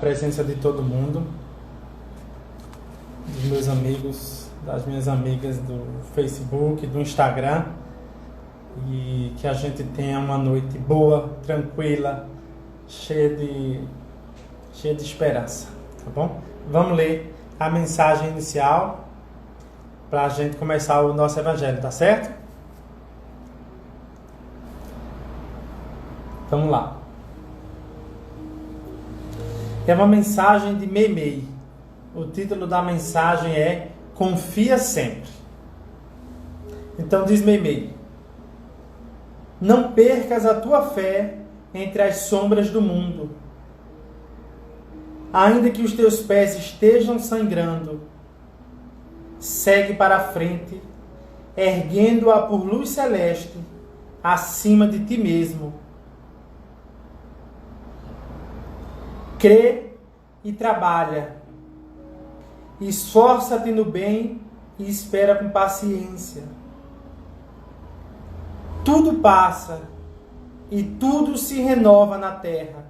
presença de todo mundo, dos meus amigos, das minhas amigas do Facebook, do Instagram, e que a gente tenha uma noite boa, tranquila, cheia de esperança, tá bom? Vamos ler a mensagem inicial para a gente começar o nosso evangelho, tá certo? Vamos lá. É uma mensagem de Meimei. O título da mensagem é Confia Sempre. Então diz Meimei: não percas a tua fé entre as sombras do mundo. Ainda que os teus pés estejam sangrando, segue para a frente, erguendo-a por luz celeste, acima de ti mesmo. Crê e trabalha. Esforça-te no bem e espera com paciência. Tudo passa e tudo se renova na terra,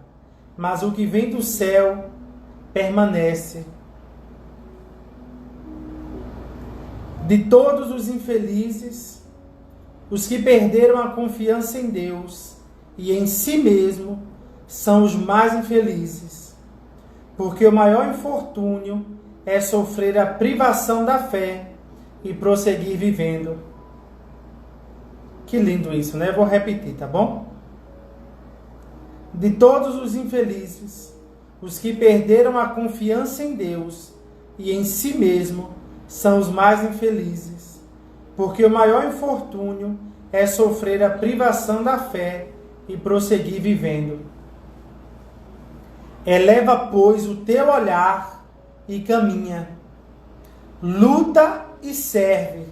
mas o que vem do céu permanece. De todos os infelizes, os que perderam a confiança em Deus e em si mesmo são os mais infelizes, porque o maior infortúnio é sofrer a privação da fé e prosseguir vivendo. Que lindo isso, né? Vou repetir, tá bom? De todos os infelizes, os que perderam a confiança em Deus e em si mesmo são os mais infelizes, porque o maior infortúnio é sofrer a privação da fé e prosseguir vivendo. Eleva, pois, o teu olhar e caminha. Luta e serve.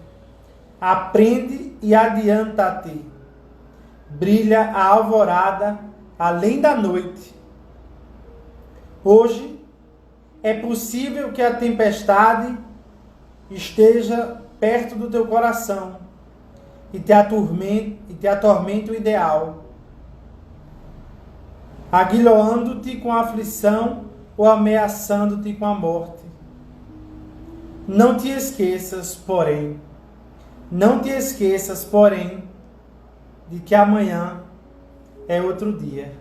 Aprende e adianta-te. Brilha a alvorada além da noite. Hoje é possível que a tempestade esteja perto do teu coração e te atormente o ideal, aguilhoando-te com a aflição ou ameaçando-te com a morte. Não te esqueças, porém, de que amanhã é outro dia.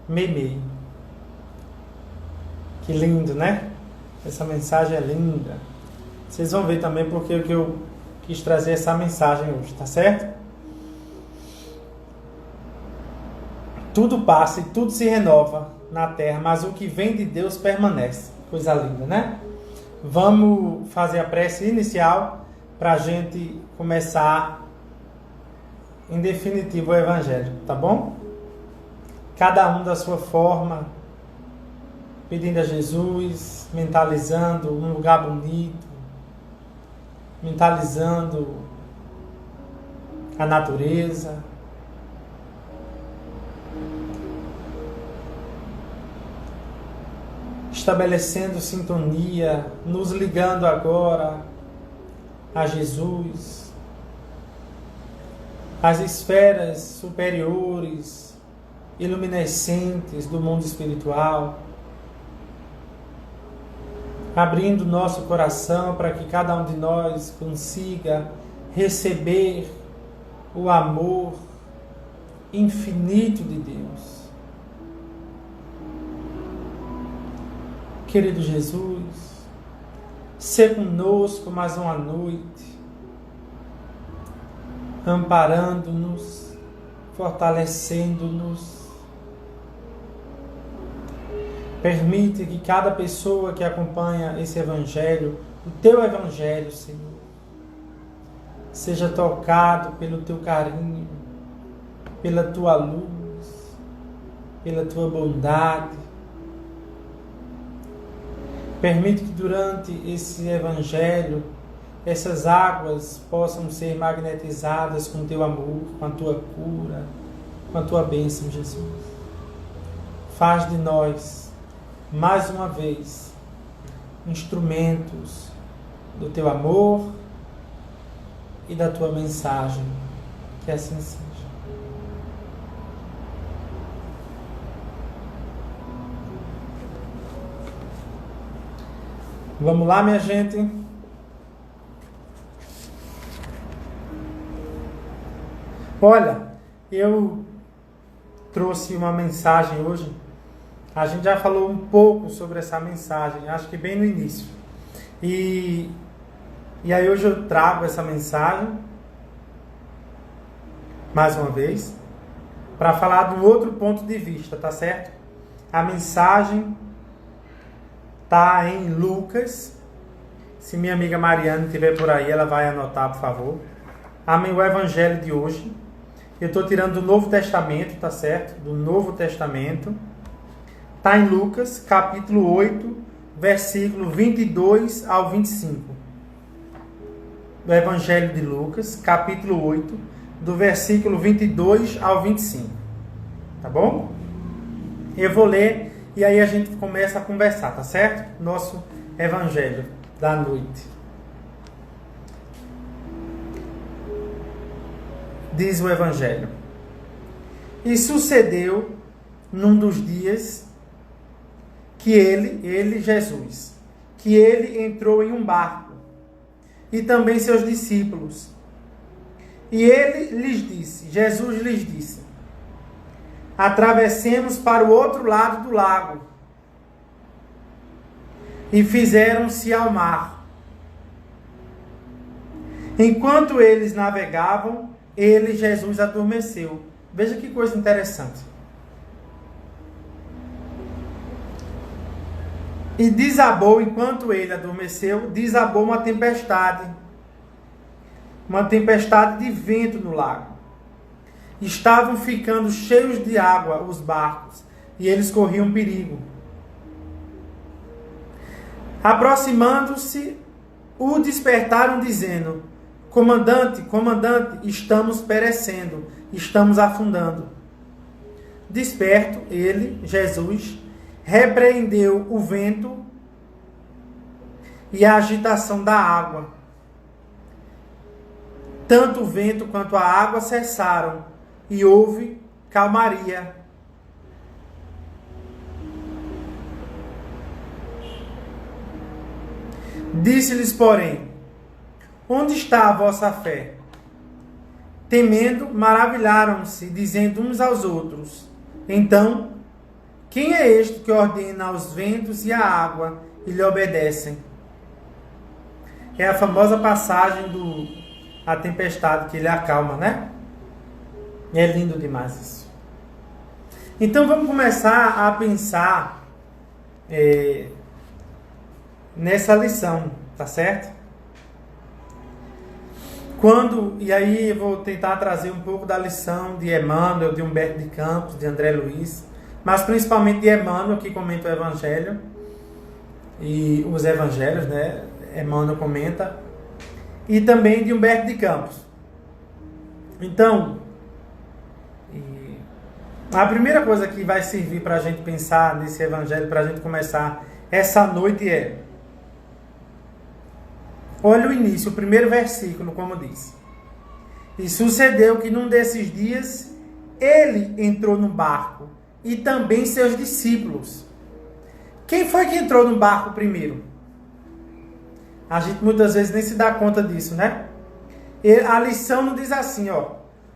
Meimei. Que lindo, né? Essa mensagem é linda. Vocês vão ver também porque eu quis trazer essa mensagem hoje, tá certo? Tudo passa e tudo se renova na terra, mas o que vem de Deus permanece. Coisa linda, né? Vamos fazer a prece inicial para a gente começar em definitivo o evangelho, tá bom? Cada um da sua forma, pedindo a Jesus, mentalizando um lugar bonito, mentalizando a natureza, estabelecendo sintonia, nos ligando agora a Jesus, às esferas superiores, iluminescentes do mundo espiritual, abrindo nosso coração para que cada um de nós consiga receber o amor infinito de Deus. Querido Jesus, sê conosco mais uma noite, amparando-nos, fortalecendo-nos. Permite que cada pessoa que acompanha esse evangelho, o teu evangelho, Senhor, seja tocado pelo teu carinho, pela tua luz, pela tua bondade. Permite que durante esse evangelho, essas águas possam ser magnetizadas com o teu amor, com a tua cura, com a tua bênção, Jesus. Faz de nós, mais uma vez, instrumentos do teu amor e da tua mensagem. Que assim seja. Vamos lá, minha gente. Olha, eu trouxe uma mensagem hoje. A gente já falou um pouco sobre essa mensagem, acho que bem no início. E aí hoje eu trago essa mensagem, mais uma vez, para falar de um outro ponto de vista, tá certo? A mensagem tá em Lucas. Se minha amiga Mariana estiver por aí, ela vai anotar, por favor. Amém, o evangelho de hoje. Eu estou tirando do Novo Testamento, tá certo? Do Novo Testamento. Está em Lucas, capítulo 8, versículo 22 ao 25. Do Evangelho de Lucas, capítulo 8, do versículo 22 ao 25. Tá bom? Eu vou ler e aí a gente começa a conversar, tá certo? Nosso Evangelho da noite. Diz o Evangelho: E sucedeu num dos dias que ele, Jesus, que ele entrou em um barco, e também seus discípulos. E ele lhes disse, Jesus lhes disse: Atravessemos para o outro lado do lago. E fizeram-se ao mar. Enquanto eles navegavam, ele, Jesus, adormeceu. Veja que coisa interessante. E desabou, enquanto ele adormeceu, desabou uma tempestade de vento no lago. Estavam ficando cheios de água os barcos, e eles corriam perigo. Aproximando-se, o despertaram, dizendo: Comandante, comandante, estamos perecendo, estamos afundando. Desperto, ele, Jesus, repreendeu o vento e a agitação da água. Tanto o vento quanto a água cessaram, e houve calmaria. Disse-lhes, porém: Onde está a vossa fé? Temendo, maravilharam-se, dizendo uns aos outros: Então, quem é este que ordena aos ventos e à água e lhe obedecem? É a famosa passagem a tempestade que ele acalma, né? É lindo demais isso. Então vamos começar a pensar nessa lição, tá certo? E aí eu vou tentar trazer um pouco da lição de Emmanuel, de Humberto de Campos, de André Luiz, mas principalmente de Emmanuel, que comenta o Evangelho, e os Evangelhos, né? Emmanuel comenta, e também de Humberto de Campos. Então, a primeira coisa que vai servir para a gente pensar nesse Evangelho, para a gente começar essa noite olha o início, o primeiro versículo, como diz. E sucedeu que num desses dias, ele entrou no barco, e também seus discípulos. Quem foi que entrou no barco primeiro? A gente muitas vezes nem se dá conta disso, né? A lição não diz assim,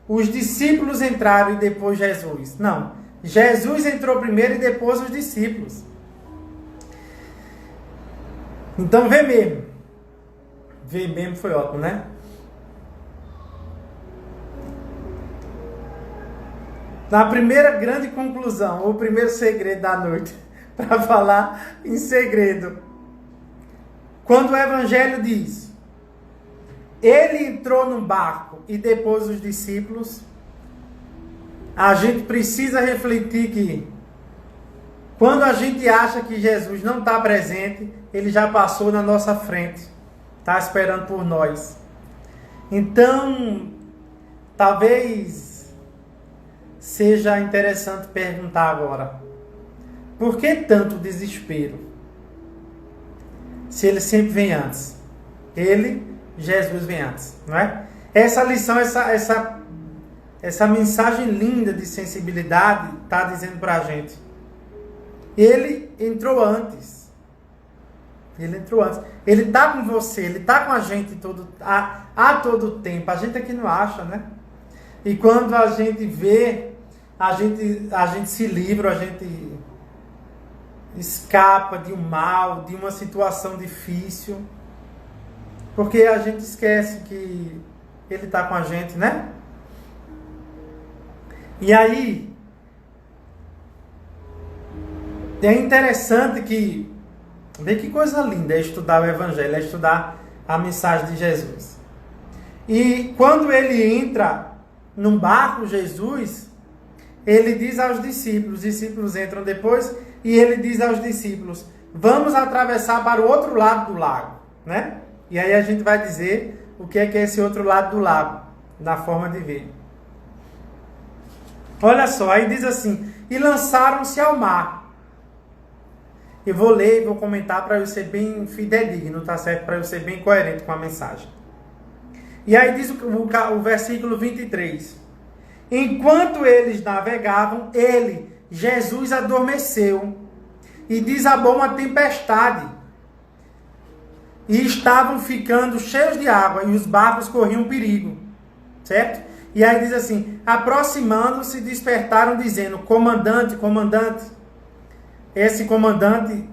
os discípulos entraram e depois Jesus. Não, Jesus entrou primeiro e depois os discípulos. Então vê mesmo. Ver mesmo foi ótimo, né? Na primeira grande conclusão, o primeiro segredo da noite, para falar em segredo. Quando o Evangelho diz, ele entrou num barco e depois os discípulos, a gente precisa refletir que quando a gente acha que Jesus não está presente, ele já passou na nossa frente. Está esperando por nós. Então, talvez seja interessante perguntar agora: por que tanto desespero? Se ele sempre vem antes. Jesus vem antes, não é? Essa lição, essa mensagem linda de sensibilidade está dizendo para a gente: ele entrou antes. Ele entrou antes. Ele está com você, ele está com a gente a todo tempo. A gente aqui não acha, né? E quando a gente vê, a gente se livra, a gente escapa de um mal, de uma situação difícil. Porque a gente esquece que ele está com a gente, né? E aí, é interessante que, vê que coisa linda é estudar o Evangelho, é estudar a mensagem de Jesus. E quando ele entra num barco, Jesus, ele diz aos discípulos, os discípulos entram depois, e ele diz aos discípulos, vamos atravessar para o outro lado do lago, né? E aí a gente vai dizer o que é esse outro lado do lago, na forma de ver. Olha só, aí diz assim, e lançaram-se ao mar. Eu vou ler e vou comentar para eu ser bem fidedigno, tá certo? Para eu ser bem coerente com a mensagem. E aí diz o versículo 23. Enquanto eles navegavam, Jesus, adormeceu e desabou uma tempestade. E estavam ficando cheios de água e os barcos corriam perigo. Certo? E aí diz assim, aproximando-se, despertaram dizendo, comandante, comandante. Esse comandante,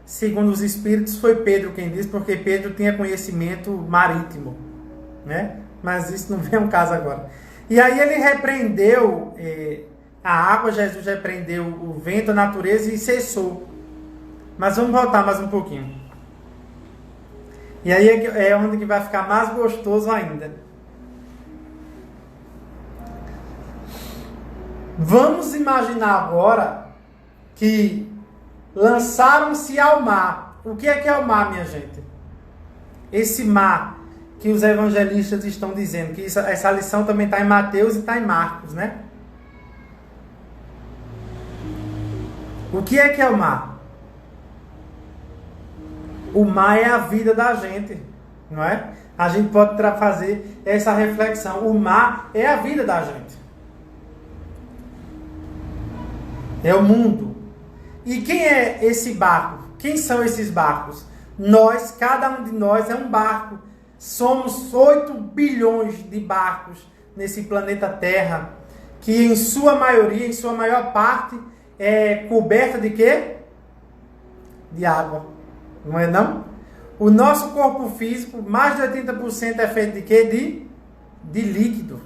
segundo os Espíritos, foi Pedro quem disse, porque Pedro tinha conhecimento marítimo, né? Mas isso não vem ao caso agora. E aí ele repreendeu a água, Jesus repreendeu o vento, a natureza e cessou. Mas vamos voltar mais um pouquinho. E aí é onde que vai ficar mais gostoso ainda. Vamos imaginar agora que lançaram-se ao mar. O que é o mar, minha gente? Esse mar que os evangelistas estão dizendo, que essa lição também está em Mateus e está em Marcos, né? O que é o mar? O mar é a vida da gente, não é? A gente pode fazer essa reflexão. O mar é a vida da gente. É o mundo. E quem é esse barco? Quem são esses barcos? Nós, cada um de nós é um barco. Somos 8 bilhões de barcos nesse planeta Terra, que em sua maioria, em sua maior parte, é coberta de quê? De água. Não é não? O nosso corpo físico, mais de 80% é feito de quê? De líquido.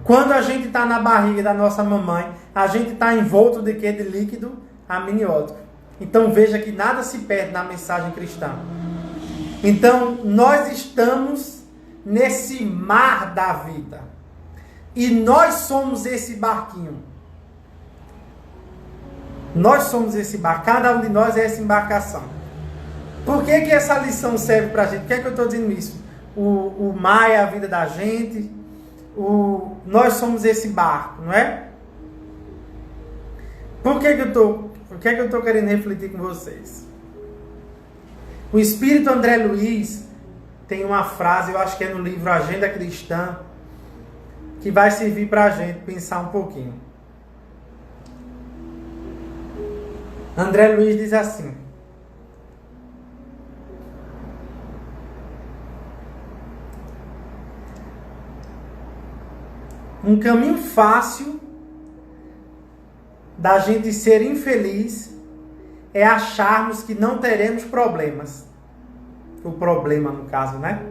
Quando a gente está na barriga da nossa mamãe, a gente está envolto de quê? De líquido amniótico. Então veja que nada se perde na mensagem cristã. Então nós estamos nesse mar da vida. E nós somos esse barquinho. Nós somos esse barco. Cada um de nós é essa embarcação. Por que essa lição serve para a gente? Por que eu estou dizendo isso? O mar é a vida da gente. Nós somos esse barco, não é? Por que eu estou querendo refletir com vocês? O Espírito André Luiz tem uma frase, eu acho que é no livro Agenda Cristã, que vai servir para a gente pensar um pouquinho. André Luiz diz assim: um caminho fácil da gente ser infeliz é acharmos que não teremos problemas. O problema, no caso, né?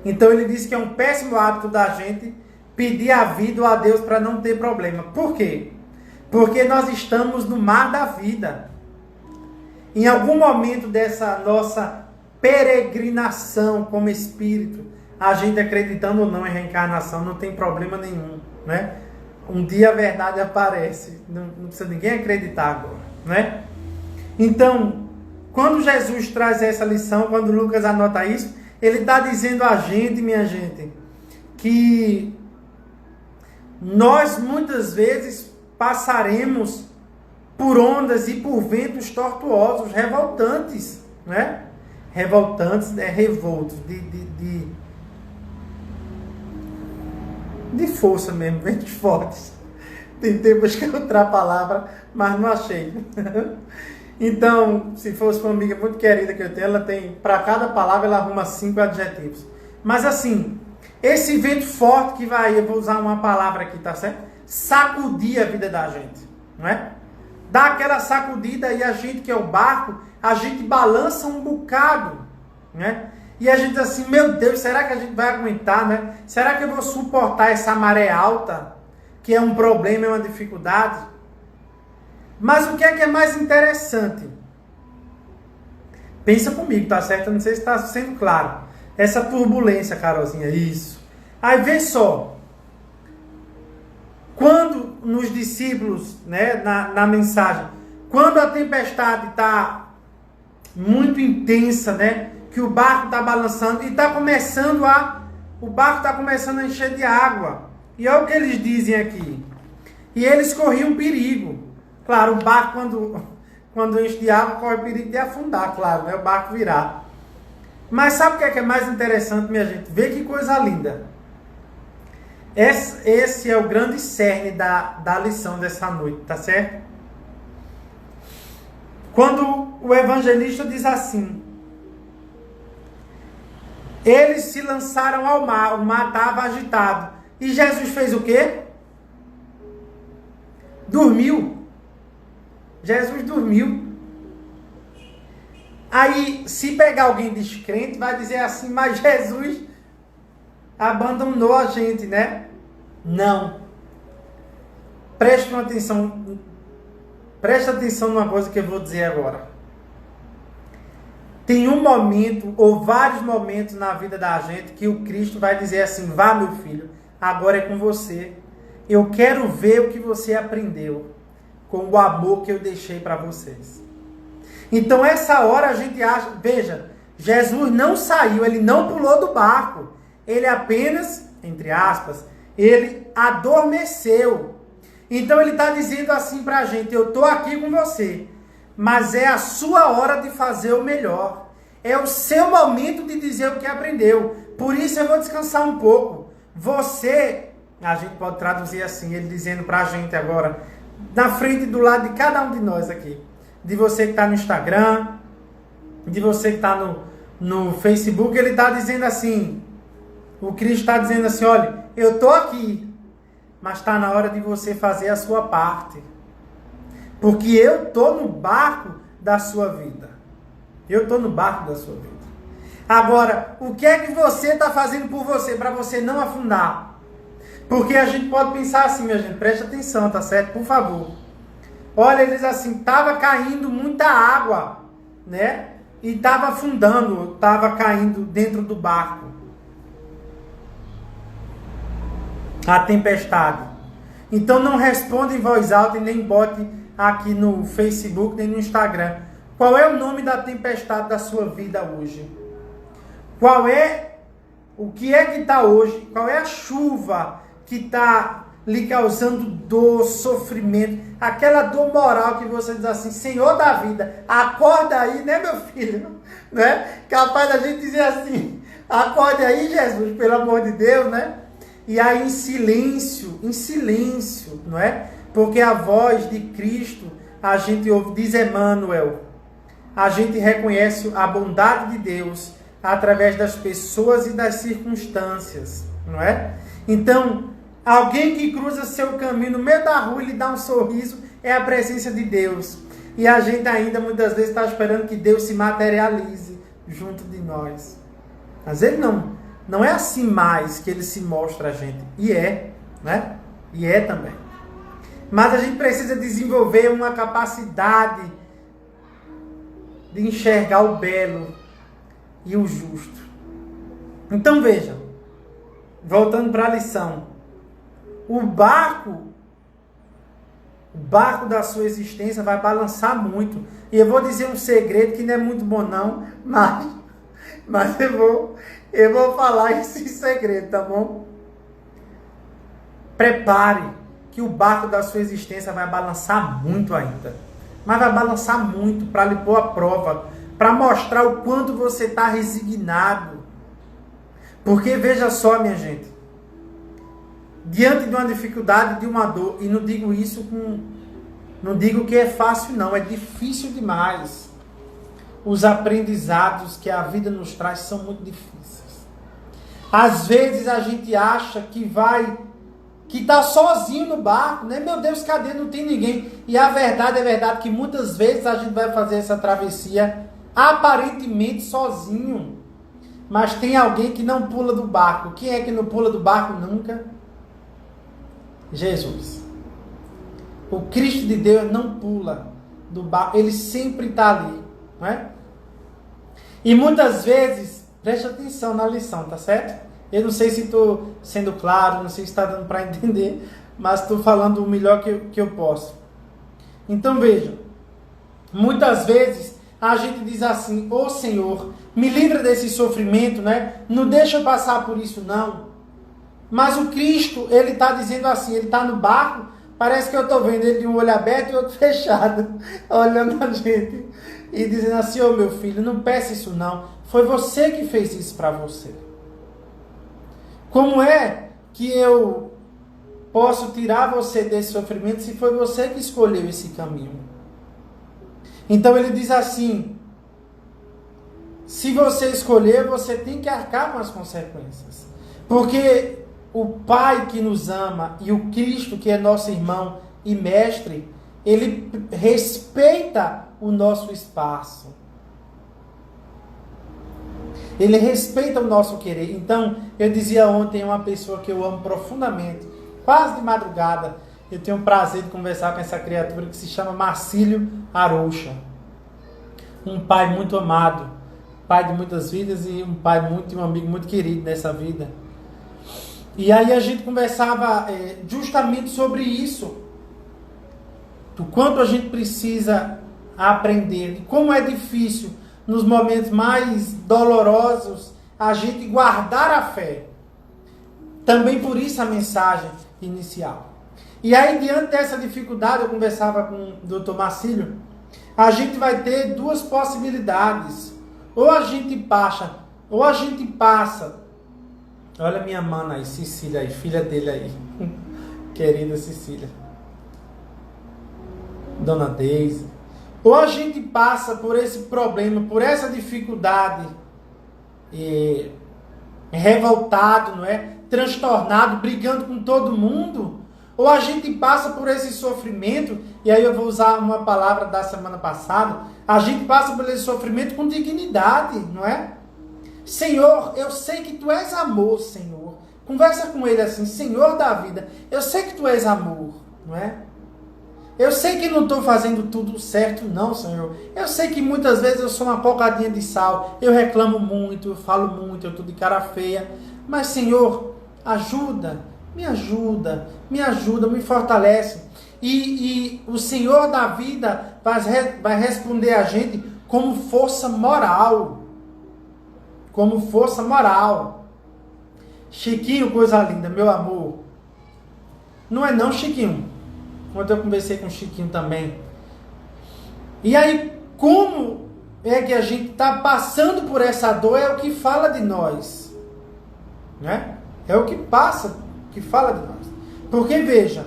Então ele diz que é um péssimo hábito da gente pedir a vida ou a Deus para não ter problema. Por quê? Porque nós estamos no mar da vida. Em algum momento dessa nossa peregrinação como espírito, a gente acreditando ou não em reencarnação, não tem problema nenhum, né? Um dia a verdade aparece, não precisa ninguém acreditar agora, né? Então, quando Jesus traz essa lição, quando Lucas anota isso, ele está dizendo a gente, minha gente, que nós muitas vezes passaremos por ondas e por ventos tortuosos, revoltantes, né? Revoltantes, revoltos, de força mesmo, ventos fortes. Tentei buscar outra palavra, mas não achei. Então, se fosse uma amiga muito querida que eu tenho, ela tem, para cada palavra, ela arruma 5 adjetivos. Mas assim, esse vento forte que vai, eu vou usar uma palavra aqui, tá certo? Sacudir a vida da gente, não é? Dá aquela sacudida e a gente que é o barco, a gente balança um bocado, né? E a gente diz assim, meu Deus, será que a gente vai aguentar, né? Será que eu vou suportar essa maré alta, que é um problema, é uma dificuldade? Mas o que é mais interessante? Pensa comigo, tá certo? Eu não sei se está sendo claro. Essa turbulência, Carolzinha, isso. Aí vê só. Quando nos discípulos, né, na mensagem, quando a tempestade está muito intensa, né, que o barco está balançando e está começando o barco está começando a encher de água. E olha o que eles dizem aqui. E eles corriam perigo. Claro, o barco quando enche de água corre o perigo de afundar, claro, né, o barco virar. Mas sabe o que é mais interessante, minha gente? Vê que coisa linda. Esse é o grande cerne da lição dessa noite, tá certo? Quando o evangelista diz assim, eles se lançaram ao mar, o mar estava agitado. E Jesus fez o quê? Dormiu. Jesus dormiu. Aí, se pegar alguém descrente, vai dizer assim, mas Jesus abandonou a gente, né? Não. Preste atenção numa coisa que eu vou dizer agora. Tem um momento, ou vários momentos na vida da gente, que o Cristo vai dizer assim, vá meu filho, agora é com você. Eu quero ver o que você aprendeu com o amor que eu deixei para vocês. Então essa hora a gente acha, veja, Jesus não saiu, ele não pulou do barco. Ele apenas, entre aspas, ele adormeceu. Então ele está dizendo assim para a gente, eu estou aqui com você, mas é a sua hora de fazer o melhor. É o seu momento de dizer o que aprendeu. Por isso eu vou descansar um pouco. Você, a gente pode traduzir assim, ele dizendo para a gente agora, na frente do lado de cada um de nós aqui. De você que está no Instagram, de você que está no Facebook, ele está dizendo assim, o Cristo está dizendo assim, olha, eu estou aqui, mas está na hora de você fazer a sua parte. Porque eu estou no barco da sua vida. Eu estou no barco da sua vida. Agora, o que é que você está fazendo por você, para você não afundar? Porque a gente pode pensar assim, minha gente, preste atenção, tá certo? Por favor. Olha, eles assim, estava caindo muita água, né? E estava afundando, estava caindo dentro do barco. A tempestade. Então não responda em voz alta e nem bote aqui no Facebook, nem no Instagram. Qual é o nome da tempestade da sua vida hoje? O que é que está hoje? Qual é a chuva que está lhe causando dor, sofrimento, aquela dor moral que você diz assim, Senhor da vida, acorda aí, né, meu filho? Né? Capaz da gente dizer assim, acorde aí, Jesus, pelo amor de Deus, né? E aí em silêncio, não é? Porque a voz de Cristo, a gente ouve, diz Emmanuel, a gente reconhece a bondade de Deus através das pessoas e das circunstâncias, não é? Então, alguém que cruza seu caminho no meio da rua e lhe dá um sorriso é a presença de Deus. E a gente ainda muitas vezes está esperando que Deus se materialize junto de nós. Mas ele não é assim mais que ele se mostra a gente. E é, né? E é também. Mas a gente precisa desenvolver uma capacidade de enxergar o belo e o justo. Então vejam, voltando para a lição. O barco da sua existência vai balançar muito. E eu vou dizer um segredo que não é muito bom não, mas eu vou falar esse segredo, tá bom? Prepare que o barco da sua existência vai balançar muito ainda. Mas vai balançar muito para lhe pôr à prova, para mostrar o quanto você está resignado. Porque veja só, minha gente, diante de uma dificuldade, de uma dor, e não digo isso Não digo que é fácil, não, é difícil demais. Os aprendizados que a vida nos traz são muito difíceis. Às vezes a gente acha que está sozinho no barco, né? Meu Deus, cadê? Não tem ninguém. E a verdade é verdade que muitas vezes a gente vai fazer essa travessia aparentemente sozinho. Mas tem alguém que não pula do barco. Quem é que não pula do barco nunca? Jesus. O Cristo de Deus não pula do barco. Ele sempre está ali. Não é? E muitas vezes, preste atenção na lição, tá certo? Eu não sei se estou sendo claro, não sei se está dando para entender, mas estou falando o melhor que eu posso. Então veja, muitas vezes a gente diz assim: ô Senhor, me livra desse sofrimento, né? Não deixa eu passar por isso não. Mas o Cristo, ele está dizendo assim, ele está no barco, parece que eu estou vendo ele de um olho aberto e outro fechado, olhando a gente e dizendo assim: ô meu filho, não peça isso não, foi você que fez isso para você. Como é que eu posso tirar você desse sofrimento se foi você que escolheu esse caminho? Então ele diz assim: se você escolher, você tem que arcar com as consequências. Porque o Pai que nos ama e o Cristo, que é nosso irmão e mestre, ele respeita o nosso espaço. Ele respeita o nosso querer. Então, eu dizia ontem a uma pessoa que eu amo profundamente, quase de madrugada, eu tenho o prazer de conversar com essa criatura que se chama Marcílio Arouxa. Um pai muito amado, pai de muitas vidas e um pai muito, um amigo muito querido nessa vida. E aí a gente conversava justamente sobre isso. Do quanto a gente precisa aprender, de como é difícil nos momentos mais dolorosos a gente guardar a fé. Também por isso a mensagem inicial. E aí, diante dessa dificuldade, eu conversava com o Dr. Marcílio, a gente vai ter duas possibilidades. Ou a gente passa, olha minha mana aí, Cecília aí, filha dele aí, querida Cecília, Dona Deise. Ou a gente passa por esse problema, por essa dificuldade, revoltado, não é? Transtornado, brigando com todo mundo. Ou a gente passa por esse sofrimento, e aí eu vou usar uma palavra da semana passada, a gente passa por esse sofrimento com dignidade, não é? Senhor, eu sei que Tu és amor, Senhor. Conversa com Ele assim: Senhor da vida, eu sei que Tu és amor, não é? Eu sei que não estou fazendo tudo certo, não, Senhor. Eu sei que muitas vezes eu sou uma pocadinha de sal. Eu reclamo muito, eu falo muito, eu estou de cara feia. Mas, Senhor, me fortalece. E o Senhor da vida vai responder a gente como força moral. Como força moral. Chiquinho, coisa linda, meu amor. Não é não, Chiquinho? Ontem eu conversei com o Chiquinho também. E aí, como é que a gente está passando por essa dor? É o que fala de nós. Né? É o que passa, que fala de nós. Porque, veja,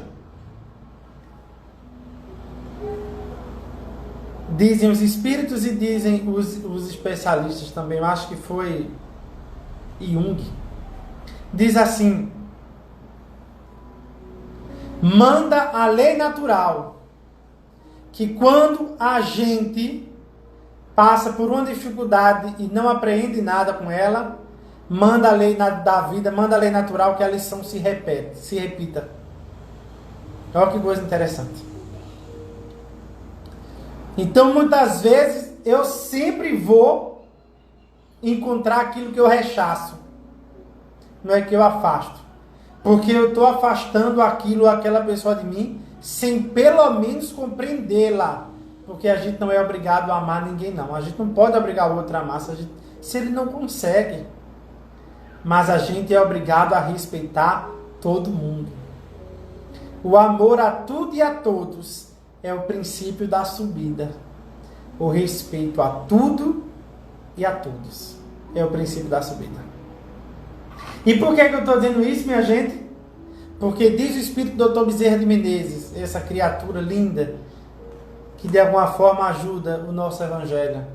dizem os espíritos e dizem os especialistas também, eu acho que foi Jung, diz assim: manda a lei natural que quando a gente passa por uma dificuldade e não apreende nada com ela, manda a lei da vida, manda a lei natural que a lição se repita. Olha que coisa interessante. Então, muitas vezes, eu sempre vou encontrar aquilo que eu rechaço. Não é que eu afasto. Porque eu estou afastando aquela pessoa de mim, sem pelo menos compreendê-la. Porque a gente não é obrigado a amar ninguém, não. A gente não pode obrigar o outro a amar se ele não consegue. Mas a gente é obrigado a respeitar todo mundo. O amor a tudo e a todos é o princípio da subida. O respeito a tudo e a todos é o princípio da subida. E por que eu estou dizendo isso, minha gente? Porque diz o Espírito do Dr. Bezerra de Menezes, essa criatura linda, que de alguma forma ajuda o nosso evangelho.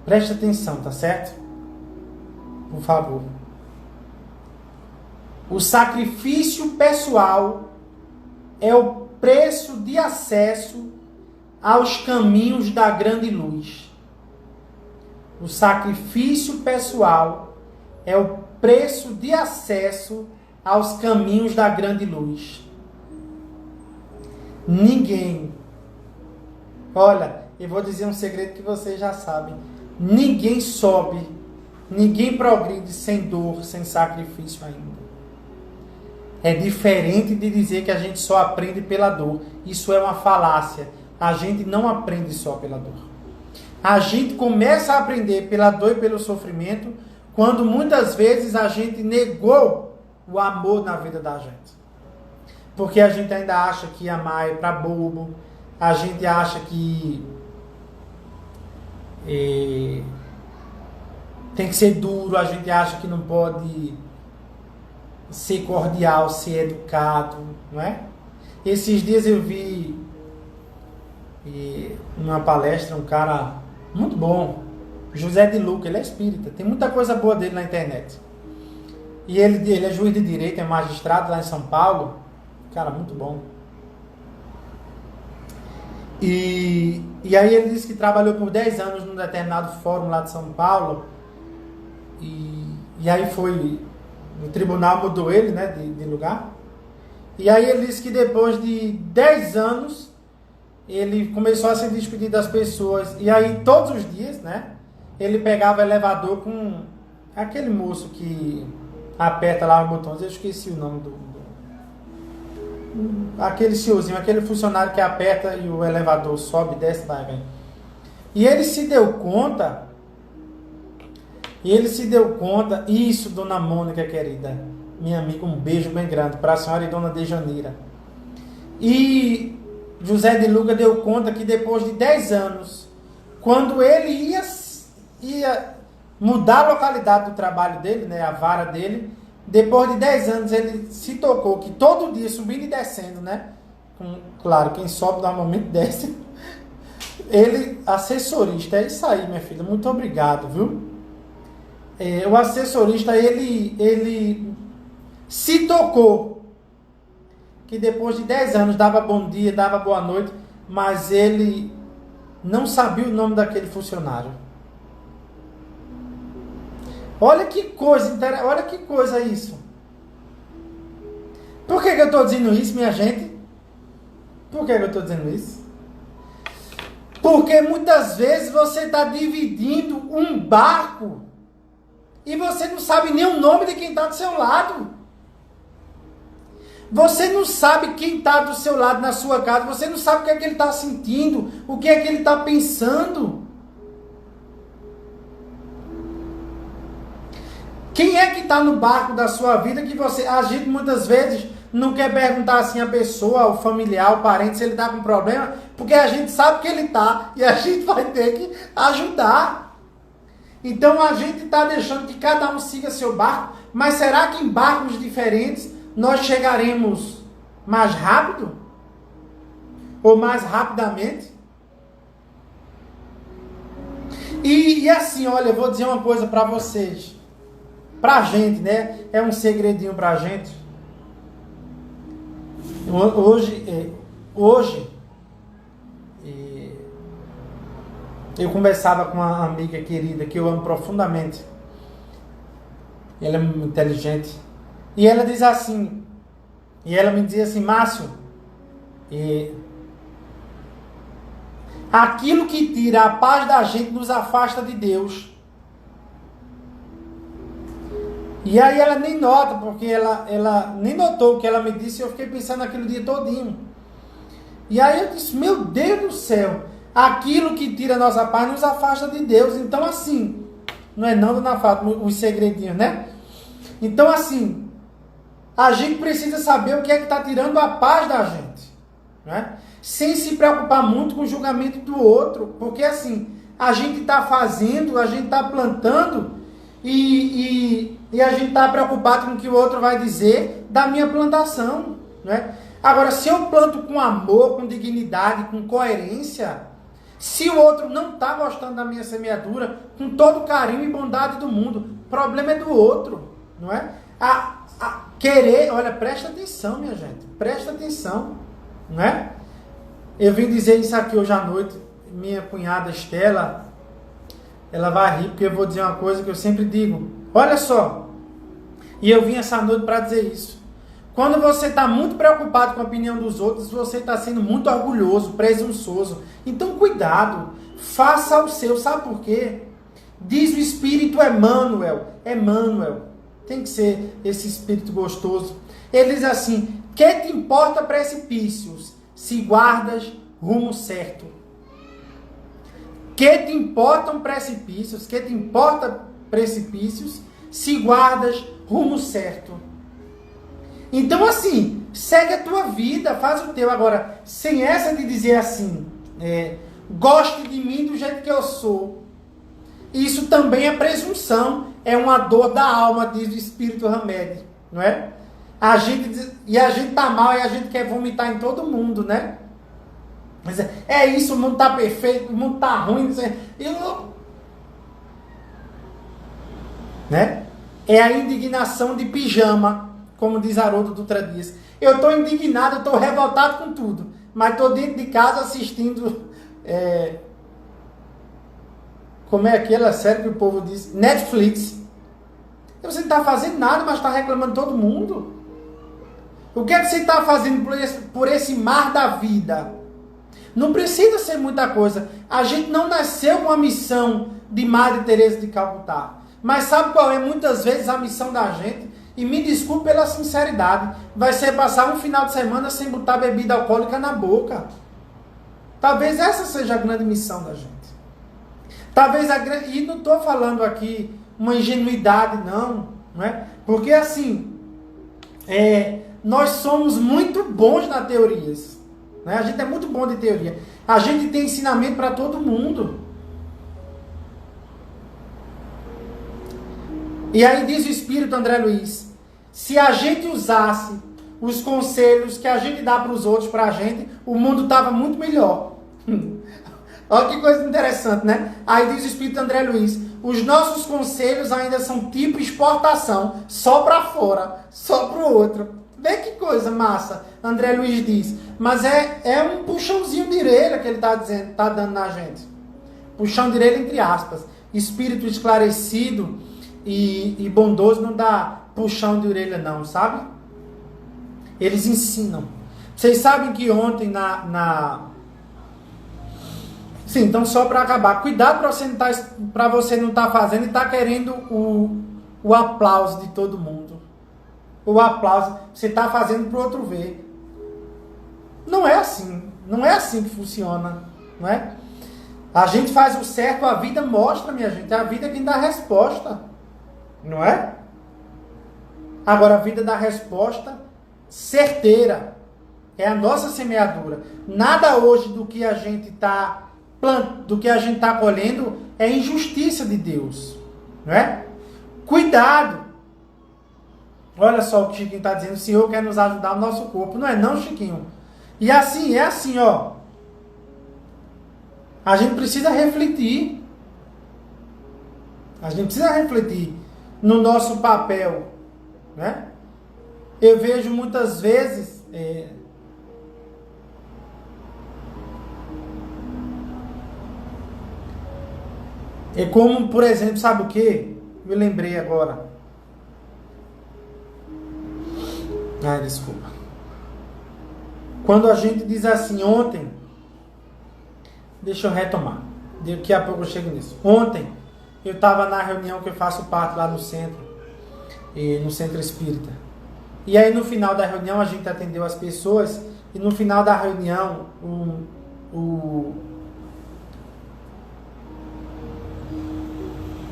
Preste atenção, tá certo? Por favor. O sacrifício pessoal é o preço de acesso aos caminhos da grande luz. O sacrifício pessoal é o preço de acesso aos caminhos da grande luz. Ninguém, olha, eu vou dizer um segredo que vocês já sabem. Ninguém sobe, ninguém progride sem dor, sem sacrifício ainda. É diferente de dizer que a gente só aprende pela dor. Isso é uma falácia. A gente não aprende só pela dor. A gente começa a aprender pela dor e pelo sofrimento quando muitas vezes a gente negou o amor na vida da gente. Porque a gente ainda acha que amar é para bobo. A gente acha que tem que ser duro. A gente acha que não pode ser cordial, ser educado, não é? Esses dias eu vi numa palestra um cara muito bom, José de Luca, ele é espírita, tem muita coisa boa dele na internet. E ele é juiz de direito, é magistrado lá em São Paulo, cara muito bom. E aí ele disse que trabalhou por 10 anos num determinado fórum lá de São Paulo, e aí foi, o tribunal mudou ele, né, de lugar. E aí ele disse que depois de 10 anos, ele começou a se despedir das pessoas. E aí todos os dias, né, ele pegava o elevador com aquele moço que aperta lá os botões. Eu esqueci o nome aquele senhorzinho, aquele funcionário que aperta e o elevador sobe, desce, vai, vem. E ele se deu conta, isso, dona Mônica querida, minha amiga, um beijo bem grande para a senhora e dona Dejaneira. E José de Luca deu conta que depois de 10 anos, quando ele ia mudar a localidade do trabalho dele, né, a vara dele, depois de 10 anos ele se tocou que todo dia, subindo e descendo, né, claro, quem sobe normalmente desce, ele, assessorista, é isso aí, minha filha, muito obrigado, viu? O assessorista, ele se tocou que depois de 10 anos dava bom dia, dava boa noite, mas ele não sabia o nome daquele funcionário. Olha que coisa isso. Por que eu estou dizendo isso, minha gente? Por que eu estou dizendo isso? Porque muitas vezes você está dividindo um barco e você não sabe nem o nome de quem está do seu lado. Você não sabe quem está do seu lado na sua casa. Você não sabe o que é que ele está sentindo, o que é que ele está pensando. Quem é que está no barco da sua vida que a gente muitas vezes não quer perguntar assim a pessoa, o familiar, o parente, se ele está com problema, porque a gente sabe que ele está e a gente vai ter que ajudar. Então a gente está deixando que cada um siga seu barco, mas será que em barcos diferentes nós chegaremos mais rápido? Ou mais rapidamente? E assim, olha, eu vou dizer uma coisa para vocês. Pra gente, né? É um segredinho pra gente. Hoje eu conversava com uma amiga querida que eu amo profundamente. Ela é muito inteligente. E ela diz assim, ela me dizia assim, Márcio, aquilo que tira a paz da gente nos afasta de Deus. E aí ela nem nota, porque ela nem notou o que ela me disse, e eu fiquei pensando naquele dia todinho. E aí eu disse, meu Deus do céu, aquilo que tira a nossa paz nos afasta de Deus. Então assim, não é não, dona Fátima, os segredinhos, né? Então assim, a gente precisa saber o que é que está tirando a paz da gente, né? Sem se preocupar muito com o julgamento do outro, porque assim, a gente está fazendo, a gente está plantando, e a gente está preocupado com o que o outro vai dizer da minha plantação, né? Agora, se eu planto com amor, com dignidade, com coerência, se o outro não está gostando da minha semeadura, com todo o carinho e bondade do mundo, o problema é do outro, não é? Querer, olha, presta atenção, minha gente, presta atenção, não é? Eu vim dizer isso aqui hoje à noite, minha cunhada Estela, ela vai rir, porque eu vou dizer uma coisa que eu sempre digo, olha só, e eu vim essa noite para dizer isso. Quando você está muito preocupado com a opinião dos outros, você está sendo muito orgulhoso, presunçoso. Então, cuidado. Faça o seu. Sabe por quê? Diz o Espírito Emmanuel. Emmanuel. Tem que ser esse Espírito gostoso. Ele diz assim, que te importa precipícios, se guardas rumo certo? Que te importam precipícios, que te importa precipícios, se guardas rumo certo? Então, assim, segue a tua vida, faz o teu. Agora, sem essa de dizer assim, goste de mim do jeito que eu sou. Isso também é presunção, é uma dor da alma, diz o Espírito Hamed, não é? A gente tá mal e a gente quer vomitar em todo mundo, né? Mas é isso, o mundo tá perfeito, o mundo tá ruim, né? É a indignação de pijama. Como diz Haroldo Dutra Dias. Eu estou indignado, eu estou revoltado com tudo. Mas estou dentro de casa assistindo... como é aquela série que o povo diz? Netflix. Você não está fazendo nada, mas está reclamando todo mundo. O que é que você está fazendo por esse mar da vida? Não precisa ser muita coisa. A gente não nasceu com a missão de Madre Teresa de Calcutá. Mas sabe qual é muitas vezes a missão da gente? E me desculpe pela sinceridade, vai ser passar um final de semana sem botar bebida alcoólica na boca. Talvez essa seja a grande missão da gente. E não estou falando aqui uma ingenuidade, não é? Porque assim, nós somos muito bons na teorias. Né? A gente é muito bom de teoria. A gente tem ensinamento para todo mundo. E aí diz o Espírito André Luiz, se a gente usasse os conselhos que a gente dá para os outros, para a gente, o mundo estava muito melhor. Olha que coisa interessante, né? Aí diz o Espírito André Luiz, os nossos conselhos ainda são tipo exportação, só para fora, só para o outro. Vê que coisa massa, André Luiz diz. Mas é um puxãozinho de orelha que ele está dizendo, está dando na gente. Puxão de orelha entre aspas. Espírito esclarecido e bondoso não dá puxão de orelha não, sabe? Eles ensinam. Vocês sabem que ontem Sim, então só para acabar, cuidado para você não estar fazendo e estar querendo o aplauso de todo mundo. O aplauso, você está fazendo para o outro ver. Não é assim. Não é assim que funciona, não é? A gente faz o certo, a vida mostra, minha gente. É a vida quem dá a resposta. Não é? Agora a vida dá resposta certeira. É a nossa semeadura. Nada hoje do que a gente está colhendo é injustiça de Deus. Não é? Cuidado. Olha só o que o Chiquinho está dizendo. O Senhor quer nos ajudar no nosso corpo. Não é não, Chiquinho? E assim, é assim, ó. A gente precisa refletir. A gente precisa refletir no nosso papel, né? Eu vejo muitas vezes como, por exemplo, sabe o que? Me lembrei agora. Ai, desculpa. Quando a gente diz assim, ontem, deixa eu retomar. Daqui a pouco eu chego nisso. Ontem, eu estava na reunião que eu faço parte lá no centro espírita. E aí no final da reunião a gente atendeu as pessoas e no final da reunião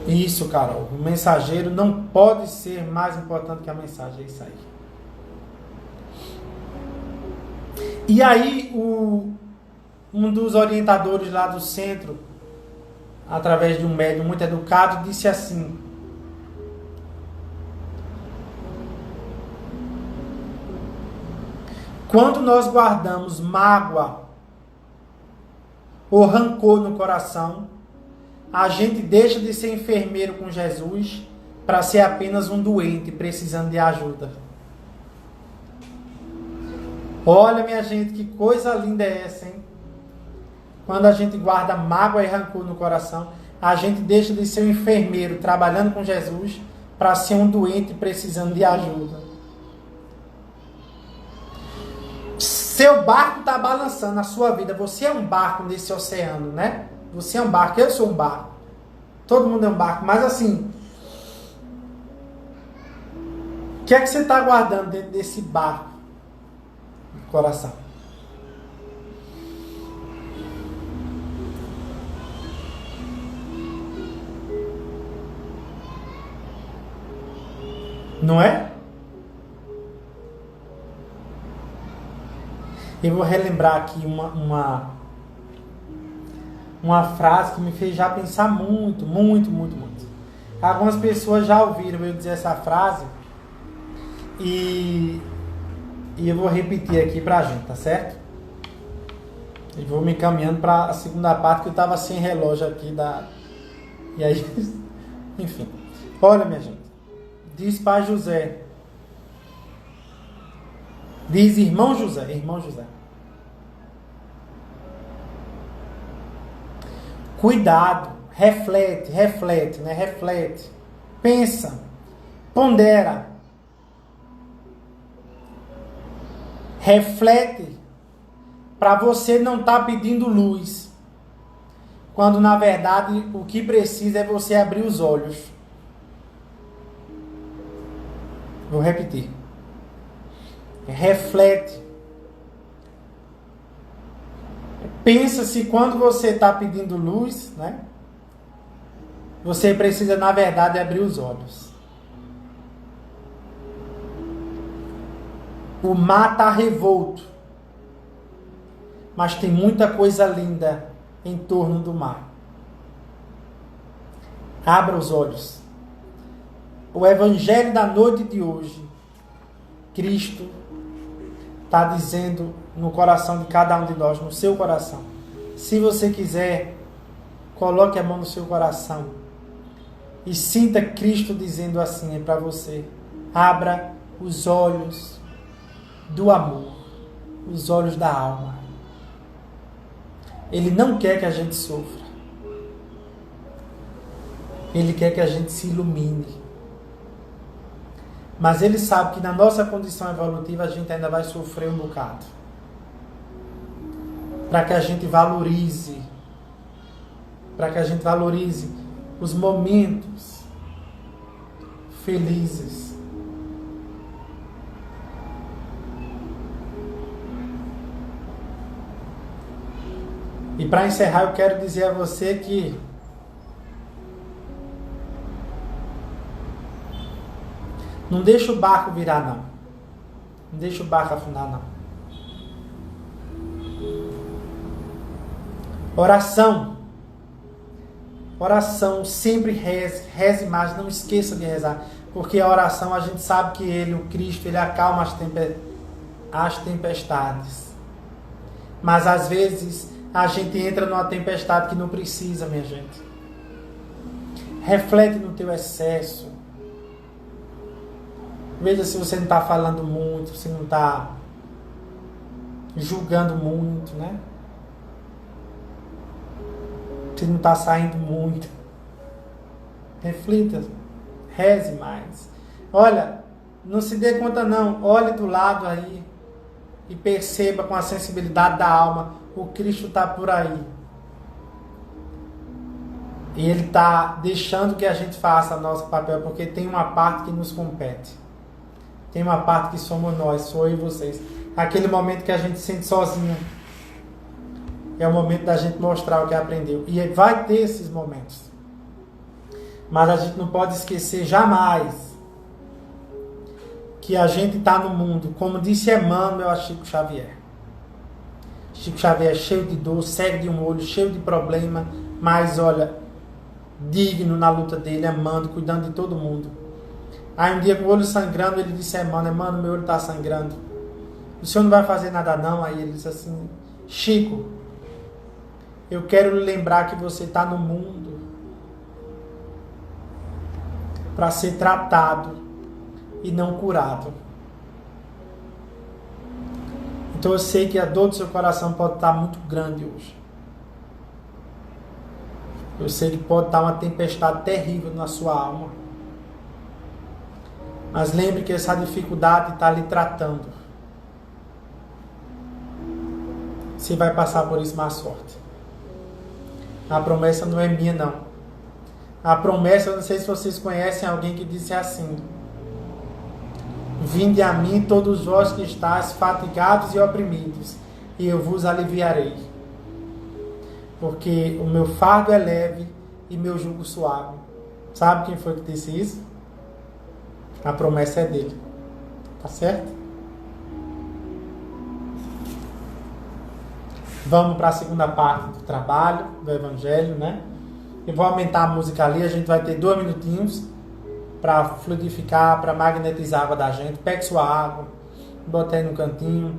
Isso, Carol. O mensageiro não pode ser mais importante que a mensagem. É isso aí. E aí um dos orientadores lá do centro, através de um médium muito educado, disse assim: Quando nós guardamos mágoa ou rancor no coração, a gente deixa de ser enfermeiro com Jesus para ser apenas um doente precisando de ajuda. Olha, minha gente, que coisa linda é essa, hein? Quando a gente guarda mágoa e rancor no coração, a gente deixa de ser um enfermeiro trabalhando com Jesus para ser um doente precisando de ajuda. Seu barco está balançando a sua vida. Você é um barco nesse oceano, né? Você é um barco, eu sou um barco. Todo mundo é um barco, mas assim, o que é que você está guardando dentro desse barco no coração? Não é? Eu vou relembrar aqui uma frase que me fez já pensar muito. Algumas pessoas já ouviram eu dizer essa frase e eu vou repetir aqui pra gente, tá certo? E vou me encaminhando para a segunda parte, que eu estava sem relógio aqui e aí, enfim. Olha, minha gente, diz Pai José, diz irmão José, cuidado, reflete, né? Reflete, pensa, pondera, reflete para você não estar pedindo luz, quando na verdade o que precisa é você abrir os olhos. Vou repetir. Reflete. Pensa se quando você está pedindo luz, né? Você precisa, na verdade, abrir os olhos. O mar está revolto, mas tem muita coisa linda em torno do mar. Abra os olhos. O evangelho da noite de hoje, Cristo está dizendo no coração de cada um de nós, no seu coração. Se você quiser, coloque a mão no seu coração e sinta Cristo dizendo assim para você: abra os olhos do amor, os olhos da alma. Ele não quer que a gente sofra. Ele quer que a gente se ilumine. Mas Ele sabe que na nossa condição evolutiva a gente ainda vai sofrer um bocado. Para que a gente valorize. Os momentos felizes. E para encerrar, eu quero dizer a você que não deixa o barco virar, não. Não deixa o barco afundar, não. Oração. Oração, sempre reze mais, não esqueça de rezar. Porque a oração, a gente sabe que Ele, o Cristo, Ele acalma as tempestades. Mas às vezes a gente entra numa tempestade que não precisa, minha gente. Reflete no teu excesso. Veja se você não está falando muito, se não está julgando muito, né? Se não está saindo muito. Reflita, reze mais. Olha, não se dê conta não, olhe do lado aí e perceba com a sensibilidade da alma, o Cristo está por aí. E Ele está deixando que a gente faça o nosso papel, porque tem uma parte que nos compete. Tem uma parte que somos nós, sou eu e vocês. Aquele momento que a gente se sente sozinho. É o momento da gente mostrar o que aprendeu. E vai ter esses momentos. Mas a gente não pode esquecer jamais que a gente está no mundo, como disse Emmanuel a Chico Xavier. Chico Xavier é cheio de dor, cego de um olho, cheio de problema, mas olha, digno na luta dele, amando, cuidando de todo mundo. Aí um dia com o olho sangrando, ele disse a Emmanuel: meu olho está sangrando. o senhor não vai fazer nada não? Aí ele disse assim, Chico, eu quero lhe lembrar que você está no mundo para ser tratado e não curado. Então eu sei que a dor do seu coração pode estar muito grande hoje. Eu sei que pode estar uma tempestade terrível na sua alma. Mas lembre que essa dificuldade está lhe tratando. Você vai passar por isso mais forte. A promessa não é minha, não. A promessa, eu não sei se vocês conhecem alguém que disse assim: vinde a mim todos vós que estáis fatigados e oprimidos, e eu vos aliviarei. Porque o meu fardo é leve e meu jugo suave. Sabe quem foi que disse isso? A promessa é dele. Tá certo? Vamos para a segunda parte do trabalho, do Evangelho, né? Eu vou aumentar a música ali, a gente vai ter 2 minutinhos para fluidificar, para magnetizar a água da gente. Pegue sua água, bota aí no cantinho.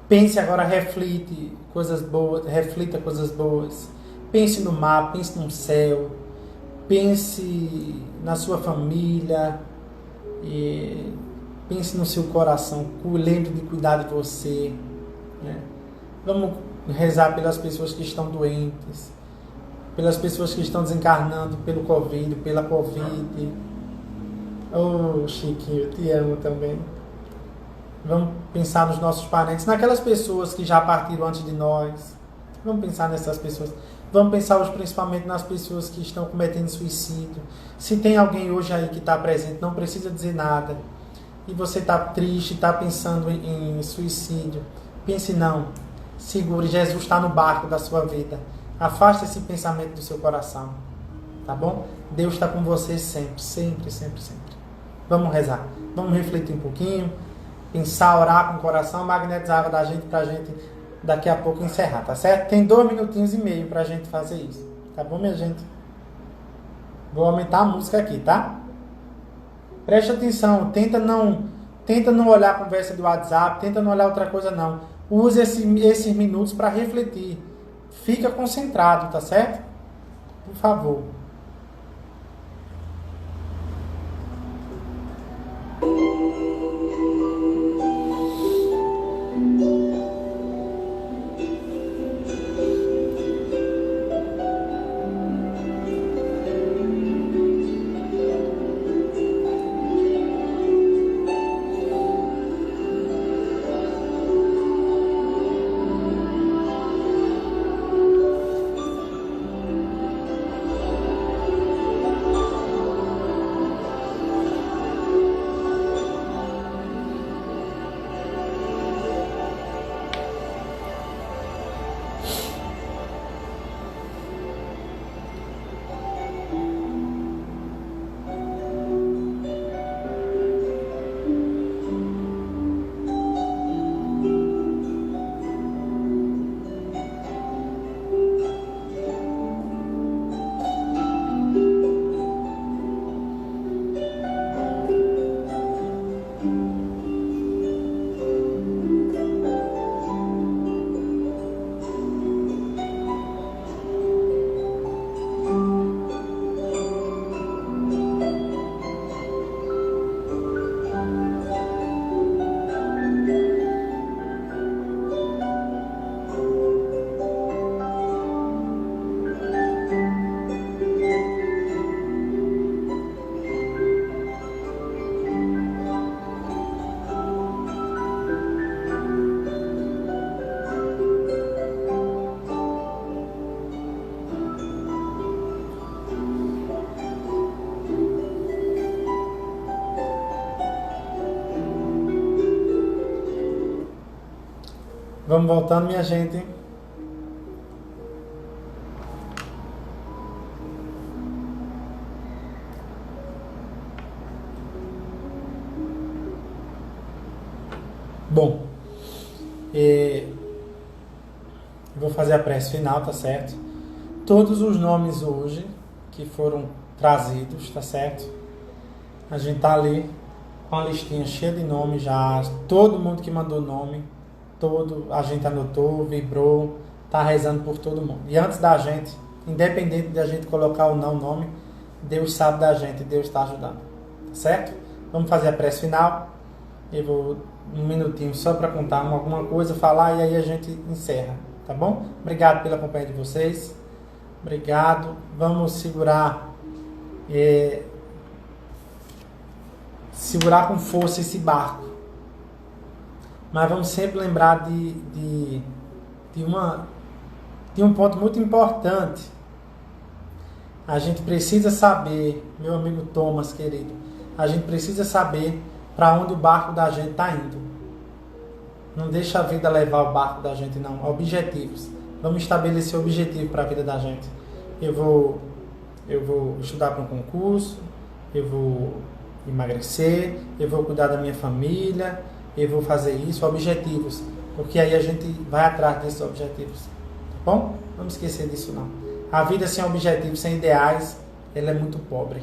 Pense agora, reflita coisas boas. Pense no mar, pense no céu. Pense na sua família. Pense no seu coração. Lembre de cuidar de você, né? Vamos rezar pelas pessoas que estão doentes, pelas pessoas que estão desencarnando pelo Covid, pela Covid. Oh, Chiquinho, eu te amo também. Vamos pensar nos nossos parentes, naquelas pessoas que já partiram antes de nós. Vamos pensar nessas pessoas. Vamos pensar hoje principalmente nas pessoas que estão cometendo suicídio. Se tem alguém hoje aí que está presente, não precisa dizer nada, e você está triste, está pensando em suicídio, pense não. Segure, Jesus está no barco da sua vida. Afaste esse pensamento do seu coração. Tá bom? Deus está com você sempre, sempre, sempre, sempre. Vamos rezar. Vamos refletir um pouquinho. Pensar, orar com o coração, magnetizar a água da gente pra gente daqui a pouco encerrar, tá certo? Tem 2 minutinhos e meio pra gente fazer isso. Tá bom, minha gente? Vou aumentar a música aqui, tá? Preste atenção. Tenta não olhar a conversa do WhatsApp. Tenta não olhar outra coisa, não. Use esses minutos para refletir. Fica concentrado, tá certo? Por favor. Vamos voltando, minha gente. Bom, vou fazer a prece final, tá certo? Todos os nomes hoje que foram trazidos, tá certo? A gente tá ali com a listinha cheia de nomes já. Todo mundo que mandou nome, a gente anotou, vibrou, tá rezando por todo mundo. E antes da gente, independente de a gente colocar ou não o nome, Deus sabe da gente, Deus está ajudando. Tá certo? Vamos fazer a prece final. Eu vou um minutinho só para contar alguma coisa, falar e aí a gente encerra. Tá bom? Obrigado pela companhia de vocês. Obrigado. Vamos segurar com força esse barco. Mas vamos sempre lembrar de um ponto muito importante. A gente precisa saber, meu amigo Thomas, querido, a gente precisa saber para onde o barco da gente está indo. Não deixa a vida levar o barco da gente, não. Objetivos. Vamos estabelecer objetivo para a vida da gente. Eu vou estudar para um concurso, eu vou emagrecer, eu vou cuidar da minha família, eu vou fazer isso, objetivos. Porque aí a gente vai atrás desses objetivos. Tá bom? Não vamos esquecer disso, não. A vida sem objetivos, sem ideais, ela é muito pobre.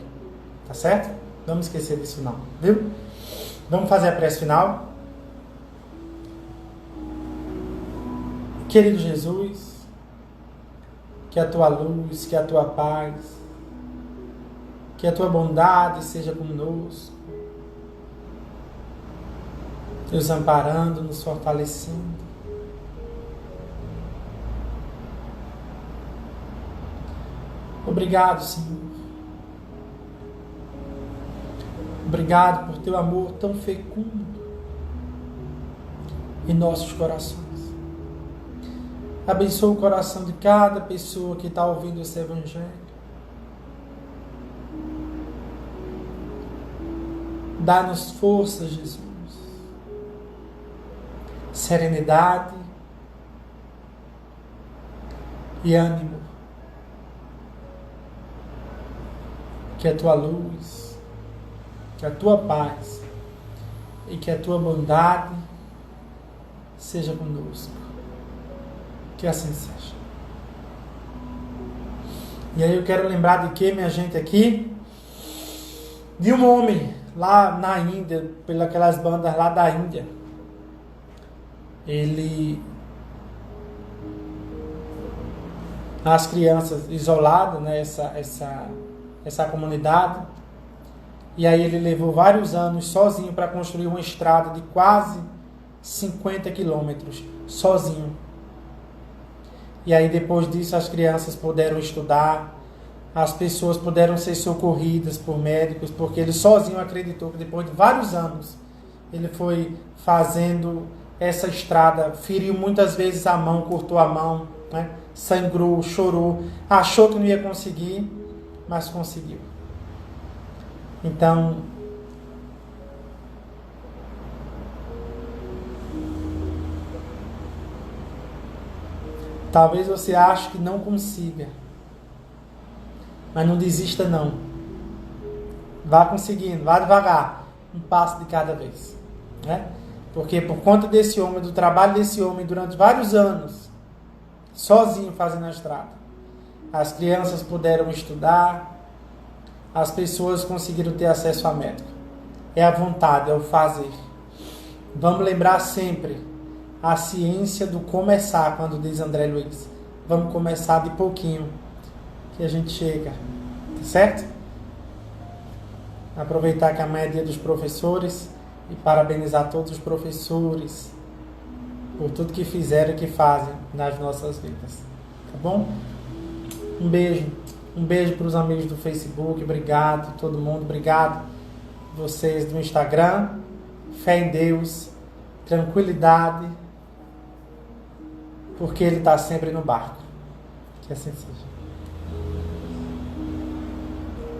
Tá certo? Não vamos esquecer disso, não. Viu? Vamos fazer a prece final. Querido Jesus, que a tua luz, que a tua paz, que a tua bondade seja conosco, nos amparando, nos fortalecendo. Obrigado, Senhor. Obrigado por teu amor tão fecundo em nossos corações. Abençoa o coração de cada pessoa que está ouvindo esse Evangelho. Dá-nos força, Jesus. Serenidade e ânimo. Que a tua luz, que a tua paz e que a tua bondade seja conosco. Que assim seja. E aí eu quero lembrar de que, minha gente, aqui, de um homem lá na Índia, pelas bandas lá da Índia. As crianças isoladas, né, essa comunidade, e aí ele levou vários anos sozinho para construir uma estrada de quase 50 quilômetros, sozinho. E aí depois disso as crianças puderam estudar, as pessoas puderam ser socorridas por médicos, porque ele sozinho acreditou que depois de vários anos ele foi fazendo essa estrada, feriu muitas vezes a mão, cortou a mão, né? Sangrou, chorou, achou que não ia conseguir, mas conseguiu. Então, talvez você ache que não consiga, mas não desista não. Vá conseguindo, vá devagar, um passo de cada vez, né? Porque por conta desse homem, do trabalho desse homem durante vários anos, sozinho fazendo a estrada, as crianças puderam estudar, as pessoas conseguiram ter acesso a médico. É a vontade, é o fazer. Vamos lembrar sempre a ciência do começar, quando diz André Luiz. Vamos começar de pouquinho, que a gente chega, certo? Aproveitar que amanhã é dia dos professores e parabenizar todos os professores por tudo que fizeram e que fazem nas nossas vidas. Tá bom? Um beijo para os amigos do Facebook. Obrigado todo mundo. Obrigado vocês do Instagram. Fé em Deus. Tranquilidade. Porque Ele está sempre no barco. Que assim seja.